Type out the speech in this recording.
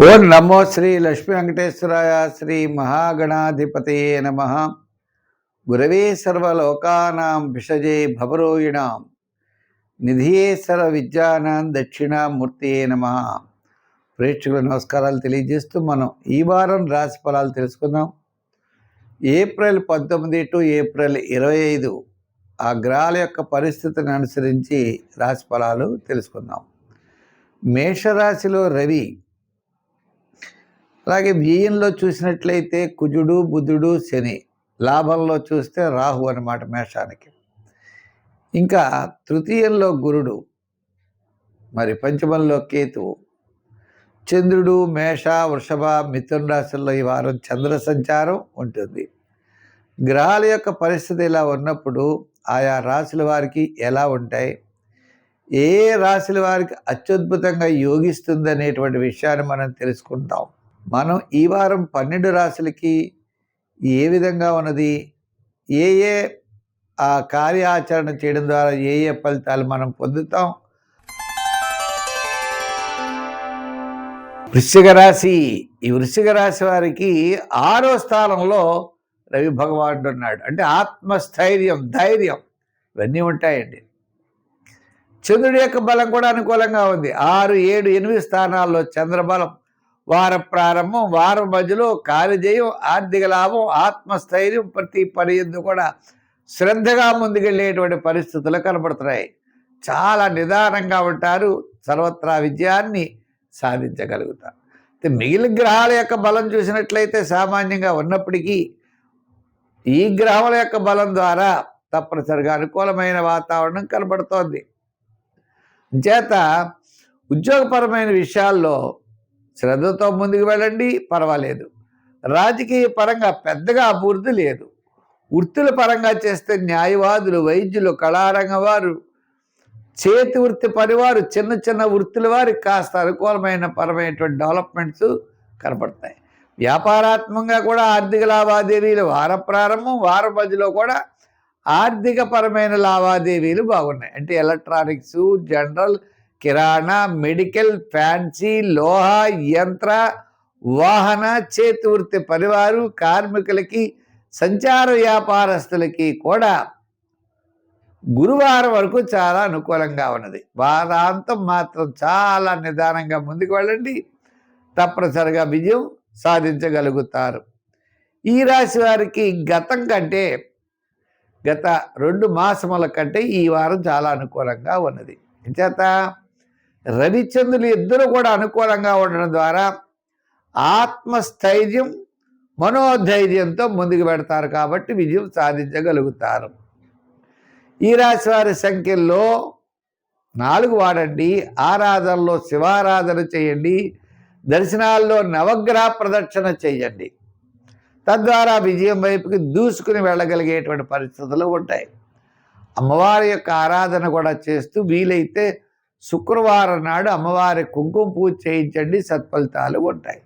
ఓం నమో శ్రీ లక్ష్మీ వెంకటేశ్వరాయ. శ్రీ మహాగణాధిపతయే నమః. గురవే సర్వలోకానాం విషజే భవరోగిణాం నిధియే సర్వ విద్యానాం దక్షిణామూర్తియే నమః. ప్రేక్షకుల నమస్కారాలు తెలియజేస్తూ మనం ఈ వారం రాశి ఫలాలు తెలుసుకుందాం. ఏప్రిల్ 19 టు ఏప్రిల్ 25 ఆ గ్రహాల యొక్క పరిస్థితిని అనుసరించి రాశి ఫలాలు తెలుసుకుందాం. మేషరాశిలో రవి, అలాగే వ్యయంలో చూసినట్లయితే కుజుడు, బుధుడు, శని, లాభంలో చూస్తే రాహు అన్నమాట మేషానికి. ఇంకా తృతీయంలో గురుడు, మరి పంచమంలో కేతువు, చంద్రుడు మేష, వృషభ, మిథున రాశుల్లో ఈ వారం చంద్ర సంచారం ఉంటుంది. గ్రహాల యొక్క పరిస్థితి ఇలా ఉన్నప్పుడు ఆయా రాశుల వారికి ఎలా ఉంటాయి, ఏ రాశుల వారికి అత్యద్భుతంగా యోగిస్తుంది అనేటువంటి విషయాన్ని మనం తెలుసుకుంటాం. మనం ఈ వారం 12 రాశులకి ఏ విధంగా ఉన్నది, ఏ ఆ కార్యాచరణ చేయడం ద్వారా ఏ ఫలితాలు మనం పొందుతాం. వృశ్చిక రాశి, ఈ వృశ్చిక రాశి వారికి 6వ స్థానంలో రవి భగవానుడు ఉన్నాడు. అంటే ఆత్మస్థైర్యం, ధైర్యం ఇవన్నీ ఉంటాయండి. చంద్రుడి యొక్క బలం కూడా అనుకూలంగా ఉంది. 6, 7, 8 స్థానాల్లో చంద్రబలం, వార ప్రారంభం, వారం మధ్యలో కార్యజయం, ఆర్థిక లాభం, ఆత్మస్థైర్యం, ప్రతి పని ఎందు కూడా శ్రద్ధగా ముందుకెళ్ళేటువంటి పరిస్థితులు కనబడుతున్నాయి. చాలా నిదానంగా ఉంటారు, సర్వత్రా విజయాన్ని సాధించగలుగుతారు. మిగిలిన గ్రహాల యొక్క బలం చూసినట్లయితే సామాన్యంగా ఉన్నప్పటికీ ఈ గ్రహాల యొక్క బలం ద్వారా తప్పనిసరిగా అనుకూలమైన వాతావరణం కనబడుతోంది. చేత ఉద్యోగపరమైన విషయాల్లో శ్రద్ధతో ముందుకు వెళ్ళండి, పర్వాలేదు. రాజకీయ పరంగా పెద్దగా అభివృద్ధి లేదు. వృత్తుల పరంగా చేస్తే న్యాయవాదులు, వైద్యులు, కళారంగ వారు, చేతి వృత్తి పనివారు, చిన్న చిన్న వృత్తుల వారికి కాస్త అనుకూలమైన పరమైనటువంటి డెవలప్మెంట్స్ కనపడతాయి. వ్యాపారాత్మకంగా కూడా ఆర్థిక లావాదేవీలు వార ప్రారంభం, వారం మధ్యలో కూడా ఆర్థిక పరమైన లావాదేవీలు బాగున్నాయి. అంటే ఎలక్ట్రానిక్స్, జనరల్, కిరాణా, మెడికల్, ఫ్యాన్సీ, లోహ, యంత్ర, వాహన, చేతి వృత్తి పనివారు, కార్మికులకి, సంచార వ్యాపారస్తులకి కూడా గురువారం వరకు చాలా అనుకూలంగా ఉన్నది. వారాంతం మాత్రం చాలా నిదానంగా ముందుకు వెళ్ళండి, తప్పనిసరిగా విజయం సాధించగలుగుతారు. ఈ రాశి వారికి గతం కంటే, గత 2 మాసముల కంటే ఈ వారం చాలా అనుకూలంగా ఉన్నది. చేత రవిచంద్రులు ఇద్దరు కూడా అనుకూలంగా ఉండడం ద్వారా ఆత్మస్థైర్యం, మనోధైర్యంతో ముందుకు పెడతారు కాబట్టి విజయం సాధించగలుగుతారు. ఈ రాశి వారి సంఖ్యల్లో 4 వాడండి. ఆరాధనలో శివారాధన చేయండి, దర్శనాల్లో నవగ్రహ ప్రదక్షిణ చేయండి. తద్వారా విజయం వైపుకి దూసుకుని వెళ్ళగలిగేటువంటి పరిస్థితులు ఉంటాయి. అమ్మవారి యొక్క ఆరాధన కూడా చేస్తూ వీలైతే శుక్రవారం నాడు అమ్మవారి కుంకుమ పూజ చేయించండి, సత్ఫలితాలు ఉంటాయి.